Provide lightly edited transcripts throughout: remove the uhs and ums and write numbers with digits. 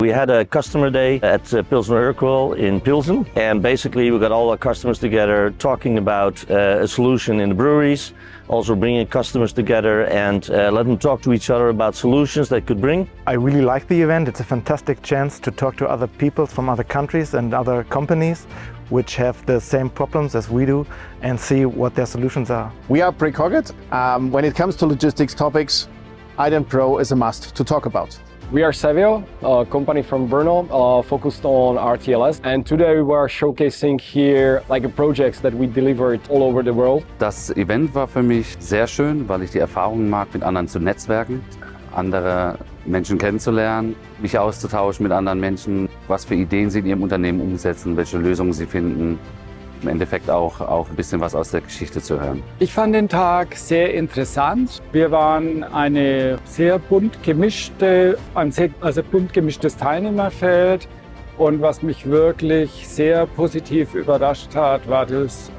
We had a customer day at Pilsner Urquell in Pilsen, and basically we got all our customers together talking about a solution in the breweries, also bringing customers together and let them talk to each other about solutions they could bring. I really like the event. It's a fantastic chance to talk to other people from other countries and other companies which have the same problems as we do and see what their solutions are. We are PRECOGIT. When it comes to logistics topics, IdentPro is a must to talk about. We are Sewio, a company from Brno, focused on RTLS, and today we are showcasing here projects that we delivered all over the world. Das Event war für mich sehr schön, weil ich die Erfahrung mag, mit anderen zu netzwerken, andere Menschen kennenzulernen, mich auszutauschen mit anderen Menschen, was für Ideen sie in ihrem Unternehmen umsetzen, welche Lösungen sie finden. Im Endeffekt auch ein bisschen was aus der Geschichte zu hören. Ich fand den Tag sehr interessant. Wir waren ein sehr bunt gemischtes Teilnehmerfeld. Und was mich wirklich sehr positiv überrascht hat, war das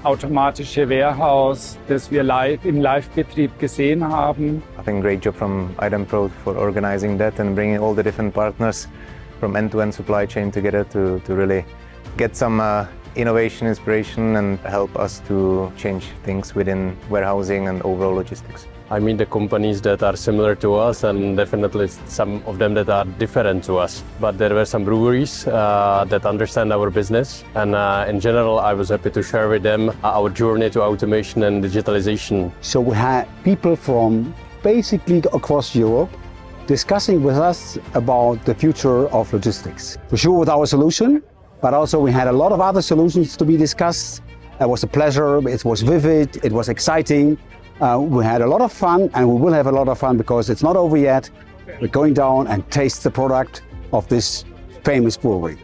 automatische Warehouse, das wir im Live-Betrieb gesehen haben. I think great job from IdentPro for organizing that and bringing all the different partners from end-to-end supply chain together to really get some innovation, inspiration and help us to change things within warehousing and overall logistics. I meet the companies that are similar to us and definitely some of them that are different to us. But there were some breweries that understand our business, and in general I was happy to share with them our journey to automation and digitalization. So we had people from basically across Europe discussing with us about the future of logistics. For sure with our solution, but also we had a lot of other solutions to be discussed. It was a pleasure, it was vivid, it was exciting. We had a lot of fun and we will have a lot of fun because it's not over yet. We're going down and taste the product of this famous brewery.